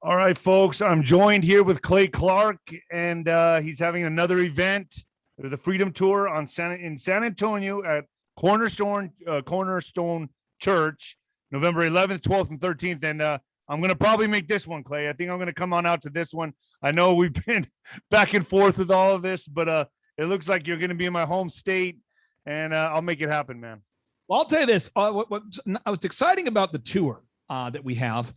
All right, folks. I'm joined here with Clay Clark, and he's having another event, the Freedom Tour in San Antonio at Cornerstone Church, November 11th, 12th, and 13th. And I'm going to probably make this one, Clay. I think I'm going to come on out to this one. I know we've been back and forth with all of this, but it looks like you're going to be in my home state, and I'll make it happen, man. Well, I'll tell you this. What's exciting about the tour that we have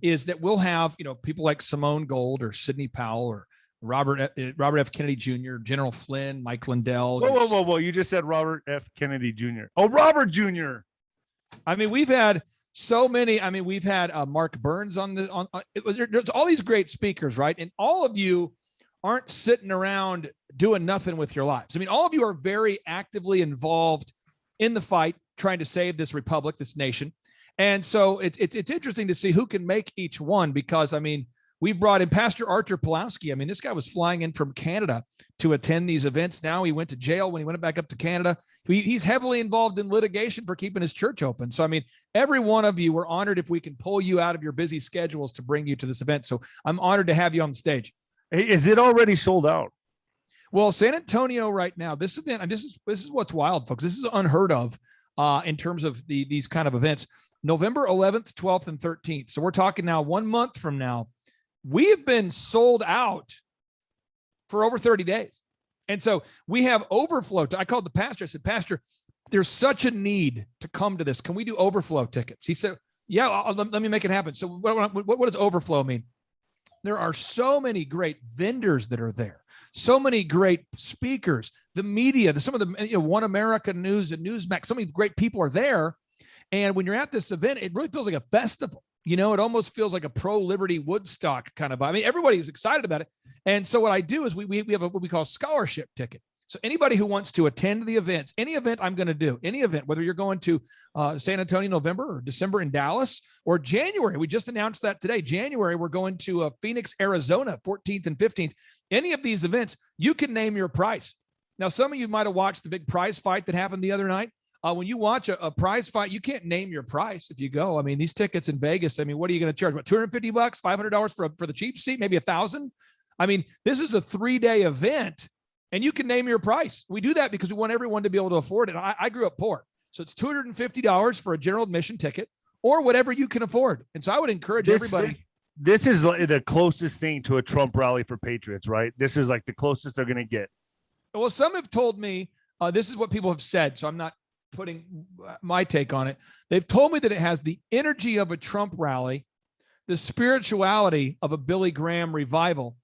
is that we'll have, people like Simone Gold or Sidney Powell or Robert F. Kennedy Jr., General Flynn, Mike Lindell. Whoa. You just said Robert F. Kennedy Jr. Oh, Robert Jr. I mean, we've had so many. I mean, we've had Mark Burns there's all these great speakers, right? And all of you aren't sitting around doing nothing with your lives. I mean, all of you are very actively involved in the fight, trying to save this republic, this nation. And so it's interesting to see who can make each one, because, I mean, we've brought in Pastor Arthur Pulowski. I mean, this guy was flying in from Canada to attend these events. Now he went to jail when he went back up to Canada. He's heavily involved in litigation for keeping his church open. So, I mean, every one of you, we're honored if we can pull you out of your busy schedules to bring you to this event. So I'm honored to have you on the stage. Hey, is it already sold out? Well, San Antonio right now, this event, and this is what's wild, folks. This is unheard of in terms of these kind of events. November 11th, 12th, and 13th. So we're talking now 1 month from now. We've been sold out for over 30 days. And so we have overflow. I called the pastor. I said, Pastor, there's such a need to come to this. Can we do overflow tickets? He said, yeah, let me make it happen. So what does overflow mean? There are so many great vendors that are there, so many great speakers, the media, some of the One America News and Newsmax, so many great people are there. And when you're at this event, it really feels like a festival. It almost feels like a pro-liberty Woodstock kind of vibe. I mean, everybody is excited about it. And so what I do is we have what we call a scholarship ticket. So anybody who wants to attend the events, any event I'm going to do, any event, whether you're going to San Antonio, November, or December in Dallas, or January, we just announced that today. January, we're going to Phoenix, Arizona, 14th and 15th. Any of these events, you can name your price. Now, some of you might have watched the big prize fight that happened the other night. When you watch a prize fight, you can't name your price if you go. I mean, these tickets in Vegas, I mean, what are you going to charge? What, $250, $500 for the cheap seat, maybe $1,000? I mean, this is a 3-day event, and you can name your price. We do that because we want everyone to be able to afford it. I grew up poor, so it's $250 for a general admission ticket or whatever you can afford. And so I would encourage everybody. This is the closest thing to a Trump rally for patriots, right? This is like the closest they're going to get. Well, some have told me, this is what people have said, so I'm not putting my take on it. They've told me that it has the energy of a Trump rally, the spirituality of a Billy Graham revival,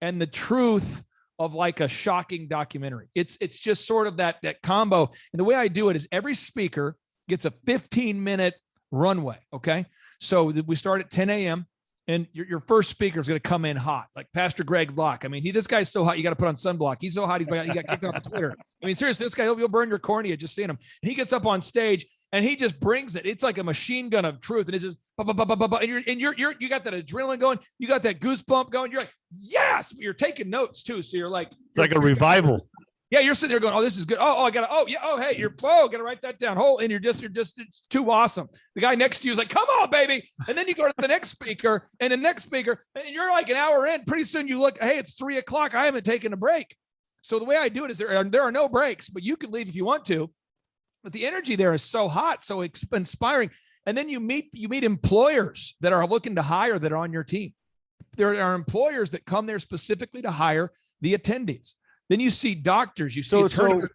and the truth of like a shocking documentary. It's just sort of that combo. And the way I do it is every speaker gets a 15-minute runway. Okay. So we start at 10 a.m. and your first speaker is going to come in hot, like Pastor Greg Locke. I mean, this guy's so hot, you got to put on sunblock. He's so hot, he got kicked off of Twitter. I mean, seriously, this guy, you'll burn your cornea just seeing him. And he gets up on stage and he just brings it. It's like a machine gun of truth. And it's just, and you got that adrenaline going. You got that goosebump going. You're like, yes, you're taking notes too. So you're like, it's like a revival. Yeah, you're sitting there going, oh, this is good. I got to, hey, got to write that down. And you're just, it's too awesome. The guy next to you is like, come on, baby. And then you go to the next speaker and the next speaker, and you're like an hour in. Pretty soon you look, hey, it's 3:00. I haven't taken a break. So the way I do it is there are no breaks, but you can leave if you want to. But the energy there is so hot, so inspiring. And then you meet employers that are looking to hire that are on your team. There are employers that come there specifically to hire the attendees. Then you see doctors, you see so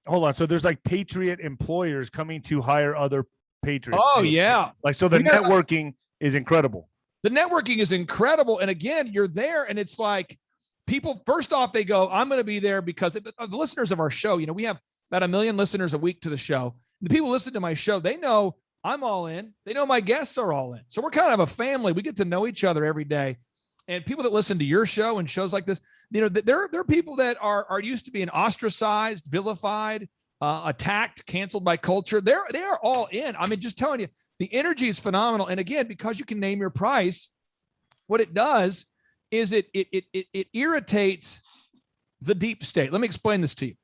hold on. So there's like patriot employers coming to hire other patriots. Oh, yeah. Like, so the networking is incredible. The networking is incredible. And again, you're there and it's like people, first off, they go, I'm going to be there because of the listeners of our show. We have about 1 million listeners a week to the show. The people who listen to my show, they know I'm all in. They know my guests are all in. So we're kind of a family. We get to know each other every day. And people that listen to your show and shows like this, there are people that are used to being ostracized, vilified, attacked, canceled by culture. They are all in. I mean, just telling you, the energy is phenomenal. And again, because you can name your price, what it does is it irritates the deep state. Let me explain this to you.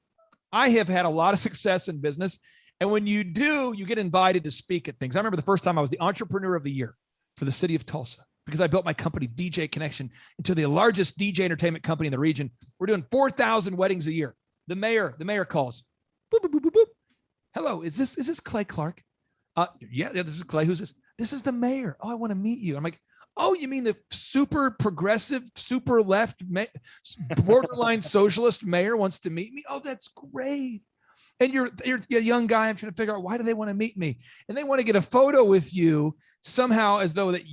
I have had a lot of success in business. And when you do, you get invited to speak at things. I remember the first time I was the entrepreneur of the year for the city of Tulsa. because I built my company, DJ Connection, into the largest DJ entertainment company in the region. We're doing 4,000 weddings a year. The mayor calls. Boop, boop, boop, boop, boop. Hello, is this Clay Clark? Yeah, this is Clay. Who's this? This is the mayor. Oh, I want to meet you. I'm like, oh, you mean the super progressive, super left, borderline socialist mayor wants to meet me? Oh, that's great. And you're a young guy. I'm trying to figure out, why do they want to meet me? And they want to get a photo with you somehow, as though that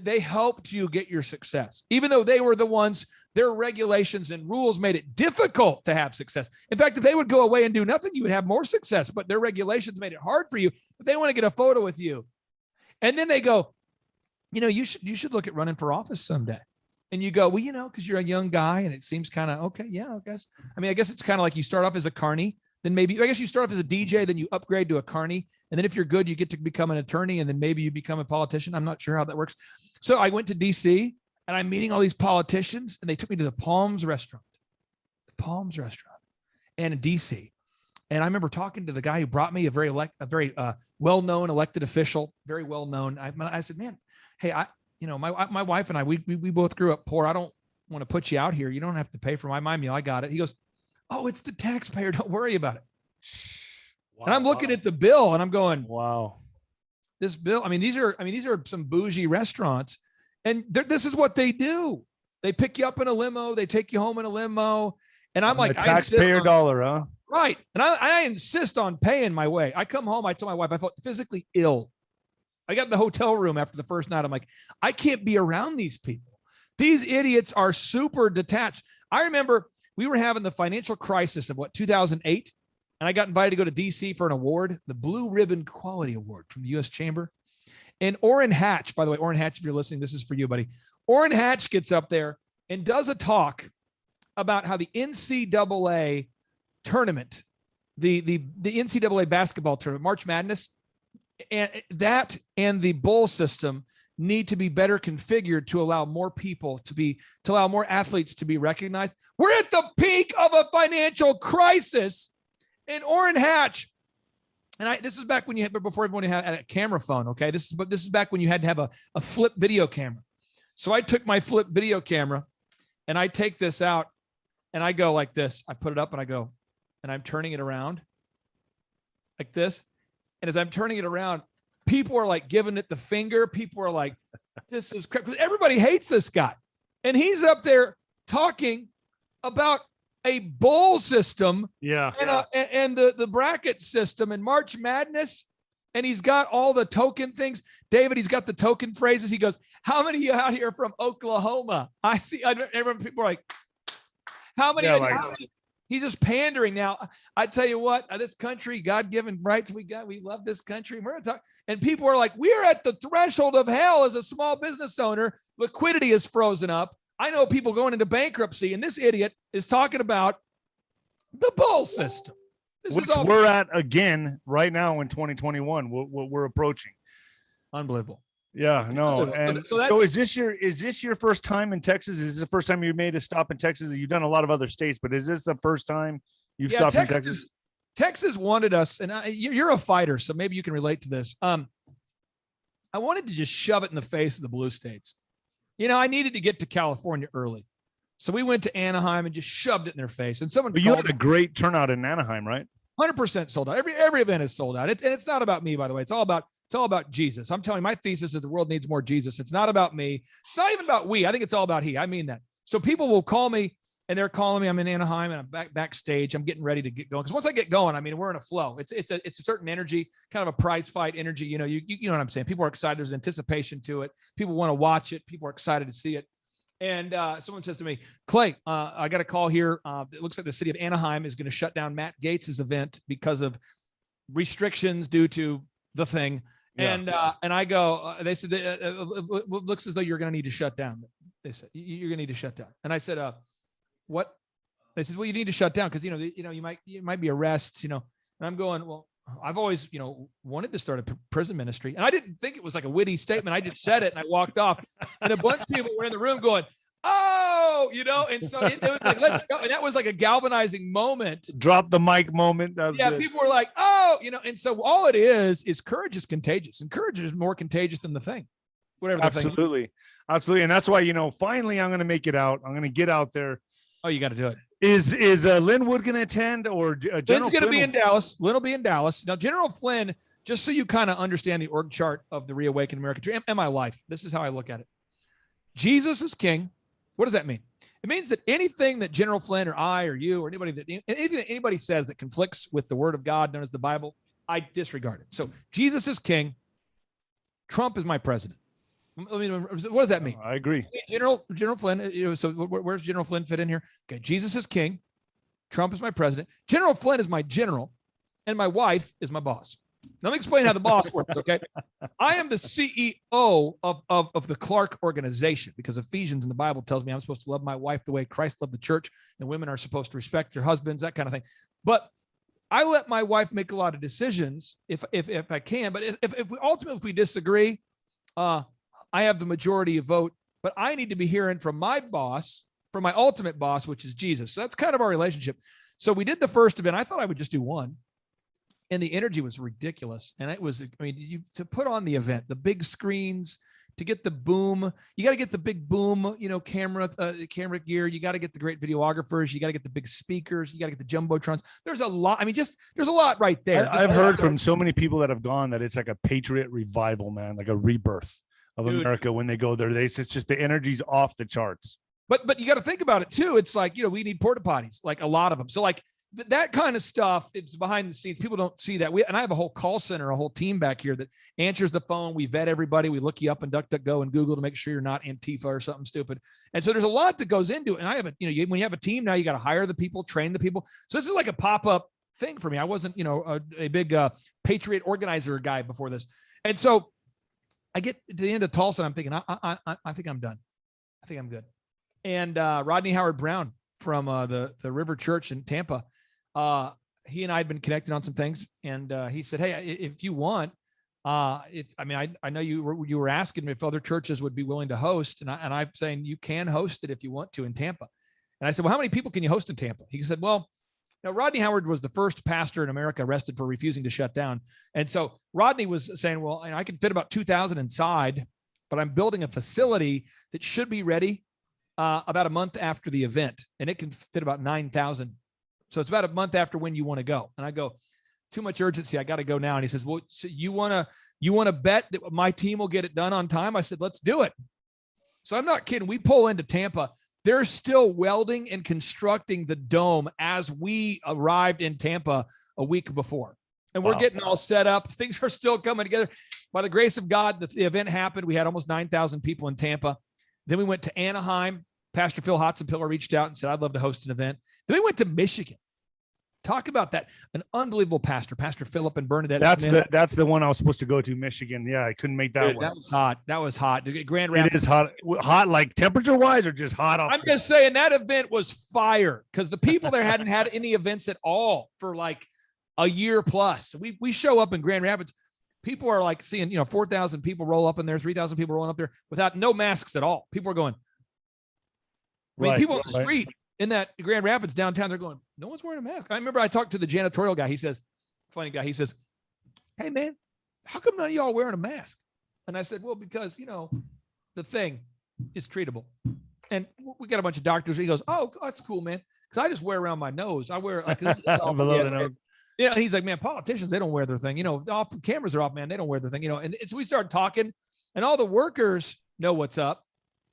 they helped you get your success, even though they were the ones, their regulations and rules made it difficult to have success. In fact, if they would go away and do nothing, you would have more success, but their regulations made it hard for you. But they want to get a photo with you. And then they go, you should look at running for office someday. And you go, well, because you're a young guy and it seems kind of, okay, yeah, I guess it's kind of like you start off as a carny, then maybe, I guess you start off as a DJ, then you upgrade to a carny. And then if you're good, you get to become an attorney, and then maybe you become a politician. I'm not sure how that works. So I went to DC and I'm meeting all these politicians, and they took me to the Palms restaurant and in DC. And I remember talking to the guy who brought me, a very well-known elected official, very well-known. I said, man, hey, my wife and I, we both grew up poor. I don't want to put you out here. You don't have to pay for my meal. I got it. He goes, oh, it's the taxpayer. Don't worry about it. Wow. And I'm looking at the bill and I'm going, wow, this bill. These are some bougie restaurants, and this is what they do. They pick you up in a limo. They take you home in a limo. And I'm like, taxpayer dollar, huh? Right. And I insist on paying my way. I come home. I told my wife, I felt physically ill. I got in the hotel room after the first night. I'm like, I can't be around these people. These idiots are super detached. I remember we were having the financial crisis of 2008. And I got invited to go to DC for an award, the Blue Ribbon Quality Award from the U.S. Chamber. And Orrin Hatch, by the way, Orrin Hatch, if you're listening, this is for you, buddy. Orrin Hatch gets up there and does a talk about how the NCAA tournament, the NCAA basketball tournament, March Madness, and the bowl system need to be better configured to allow more people to allow more athletes to be recognized. We're at the peak of a financial crisis. And Orrin Hatch, and this is back when before everyone had a camera phone. Okay, this is back when you had to have a flip video camera. So I took my flip video camera, and I take this out, and I go like this. I put it up, and I go, and I'm turning it around like this. And as I'm turning it around, people are like giving it the finger. People are like, "This is crap." Everybody hates this guy, and he's up there talking about a bowl system, and the bracket system and March Madness, and he's got all the token things. David, he's got the token phrases. He goes, "How many of you out here from Oklahoma?" I see. Everyone, people are like, "How many?" He's just pandering. Now, I tell you what, this country, God-given rights we love this country. We're gonna talk, and people are like, "We're at the threshold of hell as a small business owner. Liquidity is frozen up. I know people going into bankruptcy," and this idiot is talking about the bowl system. Which we're at again right now in 2021. We're approaching. Unbelievable. Yeah, no. And so is this your first time in Texas? Is this the first time you made a stop in Texas? You've done a lot of other states, but is this the first time you've stopped in Texas? Texas wanted us, and you're a fighter, so maybe you can relate to this. I wanted to just shove it in the face of the blue states. I needed to get to California early. So we went to Anaheim and just shoved it in their face. And but you had a great turnout in Anaheim, right? 100% sold out. Every event is sold out. And it's not about me, by the way. It's all about Jesus. I'm telling you, my thesis is the world needs more Jesus. It's not about me. It's not even about we. I think it's all about he. I mean that. So people will call me, and they're calling me. I'm in Anaheim, and I'm backstage. I'm getting ready to get going. Because once I get going, we're in a flow. It's a certain energy, kind of a prize fight energy. You know what I'm saying? People are excited. There's anticipation to it. People want to watch it. People are excited to see it. And someone says to me, "Clay, I got a call here. It looks like the city of Anaheim is going to shut down Matt Gaetz's event because of restrictions due to the thing." Yeah. And I go, they said, it looks as though you're going to need to shut down. They said, "You're going to need to shut down." And I said, "What?" They said, "Well, you need to shut down because, you might be arrests, And I'm going, "Well, I've always, wanted to start a prison ministry." And I didn't think it was like a witty statement. I just said it and I walked off, and a bunch of people were in the room going, "Oh," and so it was like, "Let's go." And that was like a galvanizing moment. Drop the mic moment. Yeah. Good. People were like, "Oh," and so all it is courage is contagious, and courage is more contagious than the thing. whatever. Absolutely. Absolutely. And that's why, finally I'm going to make it out. I'm going to get out there. Oh, you got to do it. Is Linwood going to attend, or General Lynn's going to be Flynn in Dallas. Lynn will be in Dallas. Now, General Flynn, just so you kind of understand the org chart of the Reawaken America and my life, this is how I look at it. Jesus is king. What does that mean? It means that anything that General Flynn or I or you or anything that anybody says that conflicts with the word of God known as the Bible, I disregard it. So Jesus is king. Trump is my president. I mean, what does that mean? I agree. General Flynn, so where's General Flynn fit in here? Okay, Jesus is king. Trump is my president. General Flynn is my general, and my wife is my boss. Let me explain how the boss works, okay? I am the CEO of the Clark organization, because Ephesians in the Bible tells me I'm supposed to love my wife the way Christ loved the church, and women are supposed to respect their husbands, that kind of thing. But I let my wife make a lot of decisions if I can. But if we disagree, I have the majority of vote, but I need to be hearing from my boss, from my ultimate boss, which is Jesus. So that's kind of our relationship. So we did the first event. I thought I would just do one. And the energy was ridiculous. And it was, to put on the event, the big screens, to get the boom, you got to get the big boom, camera gear. You got to get the great videographers. You got to get the big speakers. You got to get the jumbotrons. There's a lot. There's a lot right there. I've heard from so many people that have gone that it's like a patriot revival, man, like a rebirth of America when they go there. It's just the energy's off the charts. But you got to think about it too. It's like, we need porta potties, like a lot of them. So like that kind of stuff, it's behind the scenes. People don't see that. And I have a whole call center, a whole team back here that answers the phone. We vet everybody. We look you up in DuckDuckGo and Google to make sure you're not Antifa or something stupid. And so there's a lot that goes into it. And I have when you have a team now, you got to hire the people, train the people. So this is like a pop-up thing for me. I wasn't, a big patriot organizer guy before this. And so I get to the end of Tulsa and I'm thinking, I think I'm done. I think I'm good. And Rodney Howard-Browne from the River Church in Tampa, he and I had been connected on some things, and he said, "Hey, if you want, I know you were asking me if other churches would be willing to host, and I'm saying you can host it if you want to in Tampa." And I said, "Well, how many people can you host in Tampa?" He said, "Well, now Rodney Howard was the first pastor in America arrested for refusing to shut down, and so Rodney was saying, well, I can fit about 2,000 inside, but I'm building a facility that should be ready about a month after the event, and it can fit about 9,000." So it's about a month after when you want to go. And I go, too much urgency. I got to go now. And he says, well, so you want to bet that my team will get it done on time? I said, let's do it. So I'm not kidding. We pull into Tampa. They're still welding and constructing the dome as we arrived in Tampa a week before. And we're getting all set up. Things are still coming together. By the grace of God, the event happened. We had almost 9,000 people in Tampa. Then we went to Anaheim. Pastor Phil Hotzenpiller reached out and said, I'd love to host an event. Then we went to Michigan. Talk about that. An unbelievable pastor, Pastor Philip and Bernadette Smith. That's the one I was supposed to go to, Michigan. Yeah, I couldn't make that one. That was hot. That was hot. Grand Rapids. It is hot. Hot like temperature-wise or just hot? I'm just saying that event was fire because the people there hadn't had any events at all for like a year plus. We show up in Grand Rapids. People are like seeing, 4,000 people roll up in there, 3,000 people rolling up there without no masks at all. People are going, people on the street in that Grand Rapids downtown, they're going, no one's wearing a mask. I remember I talked to the janitorial guy. He says, funny guy. He says, hey man, how come none of y'all wearing a mask? And I said, well, because, the thing is treatable. And we got a bunch of doctors. He goes, oh, that's cool, man. Cause I just wear around my nose. I wear like this. Below the nose. Yeah. He's like, man, politicians, they don't wear their thing, off the cameras are off, man. They don't wear their thing, and so we started talking and all the workers know what's up.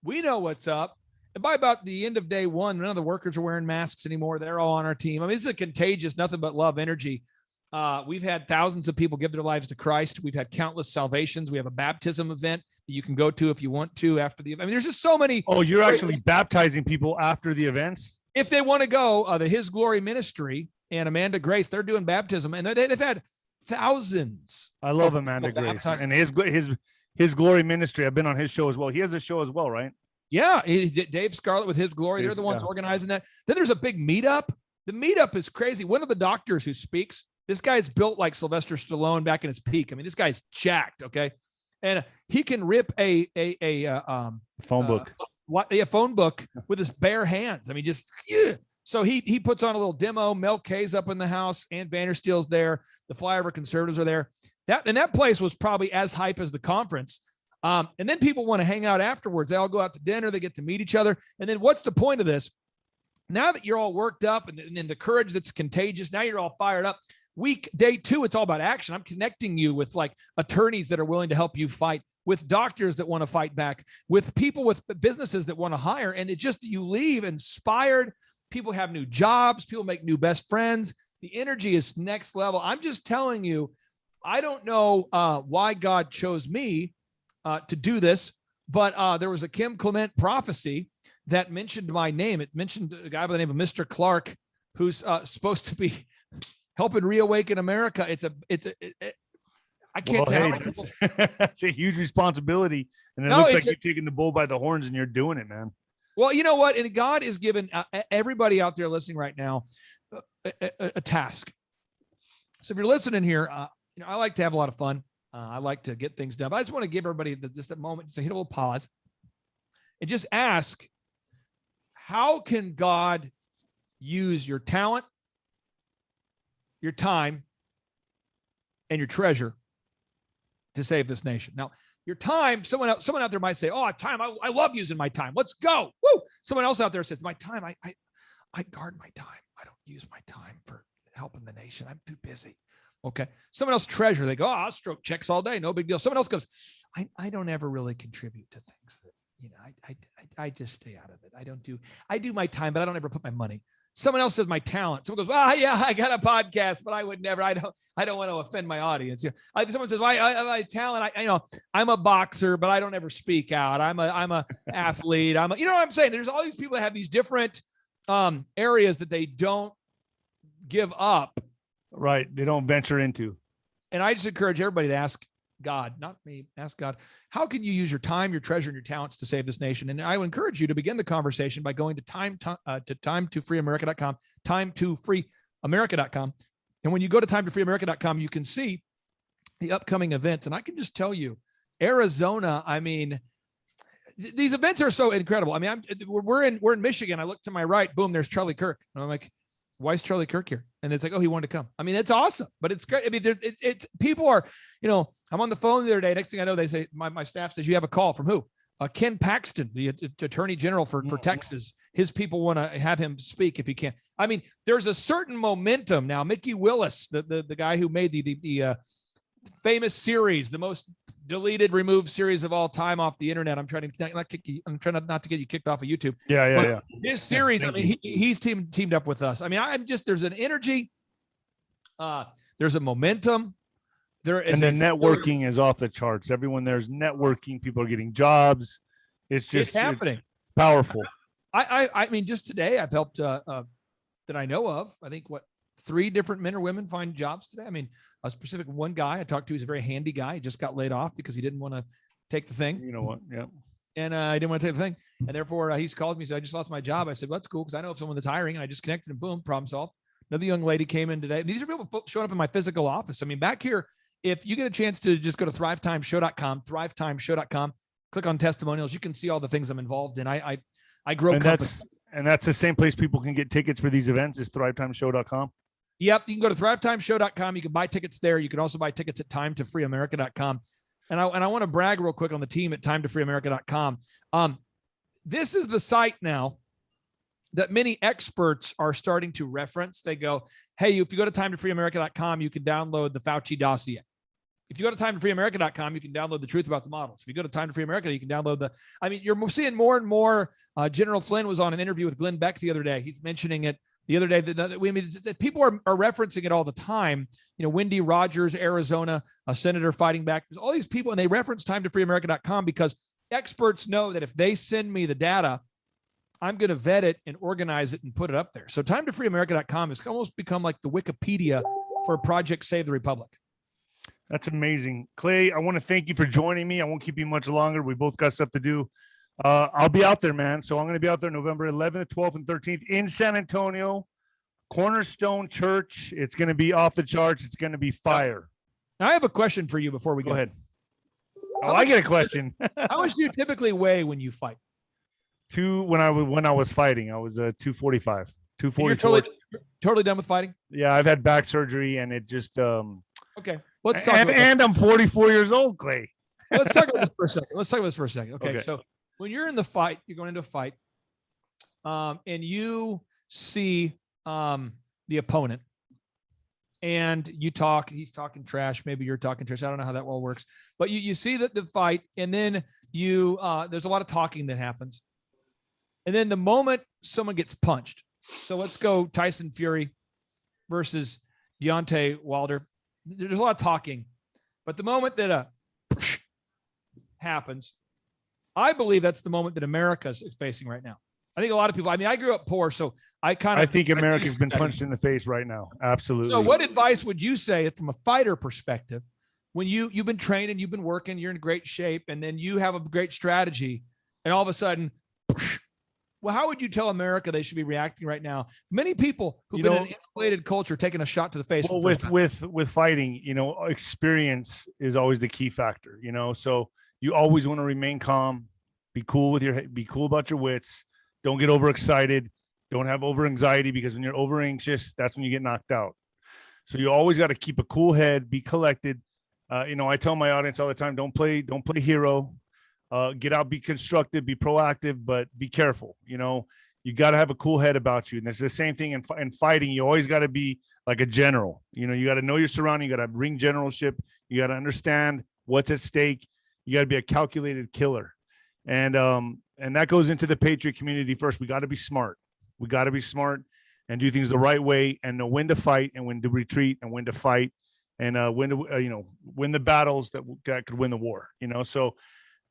We know what's up. And by about the end of day one, none of the workers are wearing masks anymore. They're all on our team. This is a contagious, nothing but love energy. We've had thousands of people give their lives to Christ. We've had countless salvations. We have a baptism event that you can go to if you want to after the event. There's just so many. Oh, you're actually baptizing people after the events? If they want to go, the His Glory Ministry and Amanda Grace, they're doing baptism. And they've had thousands. I love Amanda Grace and his Glory Ministry. I've been on his show as well. He has a show as well, right? Yeah, Dave Scarlett with His Glory. They're the ones organizing that. Then there's a big meetup. The meetup is crazy. One of the doctors who speaks, this guy's built like Sylvester Stallone back in his peak. This guy's jacked, okay? And he can rip a phone book. A phone book with his bare hands. So he puts on a little demo. Mel K's up in the house. Ann Vandersteel's there. The Flyover Conservatives are there. That place was probably as hype as the conference. And then people want to hang out afterwards. They all go out to dinner. They get to meet each other. And then what's the point of this? Now that you're all worked up and the courage that's contagious, now you're all fired up. Day 2, it's all about action. I'm connecting you with like attorneys that are willing to help you fight, with doctors that want to fight back, with people with businesses that want to hire. And it just, you leave inspired. People have new jobs. People make new best friends. The energy is next level. I'm just telling you, I don't know why God chose me to do this, but there was a Kim Clement prophecy that mentioned my name. It mentioned a guy by the name of Mr. Clark, who's supposed to be helping reawaken America. I can't tell. That's a huge responsibility. And it looks like you're taking the bull by the horns and you're doing it, man. Well, you know what? And God is giving everybody out there listening right now a task. So if you're listening here, I like to have a lot of fun. I like to get things done, but I just want to give everybody just a moment to hit a little pause and just ask, how can God use your talent, your time, and your treasure to save this nation? Now, your time, someone out there might say, "Oh, time, I love using my time. Let's go." Woo! Someone else out there says, "My time, I guard my time. I don't use my time for helping the nation. I'm too busy." Okay. Someone else treasure. They go, "Oh, I'll stroke checks all day. No big deal." Someone else goes, I don't ever really contribute to things that, I just stay out of it. I do my time, but I don't ever put my money. Someone else says my talent. Someone goes, yeah, I got a podcast, but I would never, I don't want to offend my audience. Someone says, my talent, I'm a boxer, but I don't ever speak out. I'm a athlete. You know what I'm saying? There's all these people that have these different areas that they don't give up. Right. They don't venture into. And I just encourage everybody to ask God, not me, ask God, how can you use your time, your treasure, and your talents to save this nation? And I would encourage you to begin the conversation by going to time2freeamerica.com, time2freeamerica.com. And when you go to time2freeamerica.com, you can see the upcoming events. And I can just tell you, Arizona, these events are so incredible. We're in Michigan. I look to my right, boom, there's Charlie Kirk. And I'm like, why is Charlie Kirk here? And it's like, oh, he wanted to come. It's awesome, but it's great. It's people are, I'm on the phone the other day. Next thing I know, they say, my staff says, you have a call from who? Ken Paxton, the attorney general for Texas. His people want to have him speak if he can. There's a certain momentum now. Mickey Willis, the guy who made the famous series, the most deleted, removed series of all time off the internet. I'm trying not to get you kicked off of YouTube. Yeah. His series, he's teamed up with us. There's an energy. There's a momentum. And the networking is off the charts. Everyone there's networking. People are getting jobs. It's happening. It's powerful. Just today I've helped that I know of. I think 3 different men or women find jobs today. A specific one guy I talked to, he's a very handy guy. He just got laid off because he didn't want to take the thing. You know what? Yeah. And I didn't want to take the thing. And therefore he's called me. He said, I just lost my job. I said, well, that's cool, because I know of someone that's hiring. And I just connected and boom, problem solved. Another young lady came in today. These are people showing up in my physical office. Back here, if you get a chance to just go to thrivetimeshow.com, click on testimonials, you can see all the things I'm involved in. I grow companies. That's the same place people can get tickets for these events is thrivetimeshow.com. Yep. You can go to thrivetimeshow.com. You can buy tickets there. You can also buy tickets at time2freeamerica.com. And I want to brag real quick on the team at time2freeamerica.com. This is the site now that many experts are starting to reference. They go, hey, if you go to time2freeamerica.com, you can download the Fauci dossier. If you go to time2freeamerica.com, you can download the truth about the models. If you go to Time to Free America, you can download you're seeing more and more. General Flynn was on an interview with Glenn Beck the other day. He's mentioning it the other day that people are referencing it all the time. Wendy Rogers, Arizona, a senator fighting back. There's all these people, and they reference time2freeamerica.com because experts know that if they send me the data, I'm going to vet it and organize it and put it up there. So time2freeamerica.com has almost become like the Wikipedia for Project Save the Republic. That's amazing. Clay, I want to thank you for joining me. I won't keep you much longer. We both got stuff to do. I'll be out there, man. So I'm going to be out there November 11th, 12th, and 13th in San Antonio, Cornerstone Church. It's going to be off the charts. It's going to be fire. Now, I have a question for you before we go ahead. I get a question. How much do you typically weigh when you fight? When I was fighting, I was 245, 244. You're totally done with fighting? Yeah, I've had back surgery, and it just okay. Let's talk and I'm 44 years old, Clay. Let's talk about this for a second. Let's talk about this for a second. Okay. Okay. So when you're in the fight, you're going into a fight, and you see the opponent, and he's talking trash. Maybe you're talking trash. I don't know how that well works, but you see the fight, and then there's a lot of talking that happens. And then the moment someone gets punched, so let's go Tyson Fury versus Deontay Wilder. There's a lot of talking, but the moment that happens, I believe that's the moment that America is facing right now. I think a lot of people, I mean, I grew up poor, so I think America's been punched in the face right now. Absolutely. So what advice would you say from a fighter perspective, when you've been training, you've been working, you're in great shape, and then you have a great strategy, and all of a sudden, well, how would you tell America they should be reacting right now? Many people who've been in an insulated culture taking a shot to the face. Well, with fighting, experience is always the key factor, so you always want to remain calm, be cool about your wits. Don't get overexcited. Don't have over anxiety, because when you're over anxious, that's when you get knocked out. So you always got to keep a cool head, be collected. I tell my audience all the time, don't play hero. Get out, be constructive, be proactive, but be careful. You got to have a cool head about you. And it's the same thing in fighting. You always got to be like a general. You got to know your surrounding. You got to have ring generalship. You got to understand what's at stake. You got to be a calculated killer. And that goes into the Patriot community first. We got to be smart. We got to be smart and do things the right way, and know when to fight and when to retreat and when to fight, and when to win the battles that could win the war. So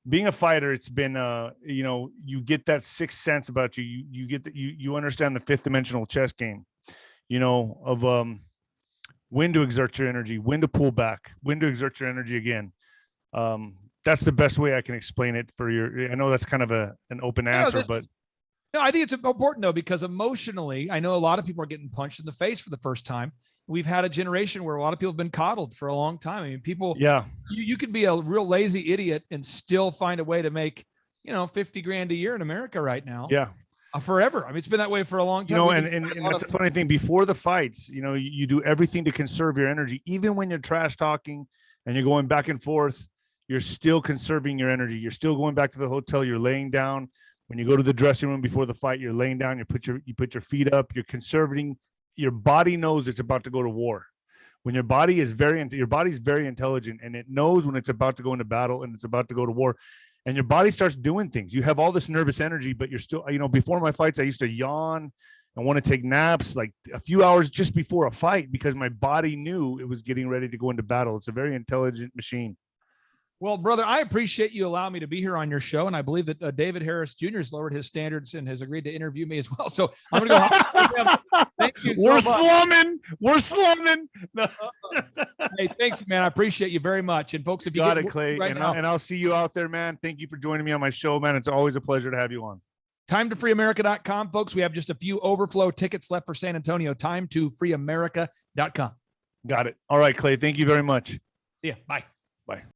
being a fighter, it's been you get that sixth sense about you. You get that you understand the fifth dimensional chess game, of when to exert your energy, when to pull back, when to exert your energy again. That's the best way I can explain it for I know that's kind of an open answer, but no, I think it's important though, because emotionally, I know a lot of people are getting punched in the face for the first time. We've had a generation where a lot of people have been coddled for a long time. I mean, people, you could be a real lazy idiot and still find a way to make, $50,000 a year in America right now. Yeah. Forever. I mean, it's been that way for a long time. And that's a funny thing. Before the fights, you do everything to conserve your energy. Even when you're trash talking and you're going back and forth, you're still conserving your energy. You're still going back to the hotel. You're laying down. When you go to the dressing room before the fight, you're laying down. You put your feet up. You're conserving. Your body knows it's about to go to war. When your body's very intelligent, and it knows when it's about to go into battle and it's about to go to war, and your body starts doing things. You have all this nervous energy, but you're still, before my fights, I used to yawn and want to take naps like a few hours just before a fight, because my body knew it was getting ready to go into battle. It's a very intelligent machine. Well, brother, I appreciate you allowing me to be here on your show. And I believe that David Harris Jr. has lowered his standards and has agreed to interview me as well. So I'm going to go. Thank you. We're slumming. We're slumming. Hey, thanks, man. I appreciate you very much. And folks, if you got it, Clay, right and I'll see you out there, man. Thank you for joining me on my show, man. It's always a pleasure to have you on. TimeToFreeAmerica.com, folks. We have just a few overflow tickets left for San Antonio. TimeToFreeAmerica.com. Got it. All right, Clay. Thank you very much. See ya. Bye. Bye.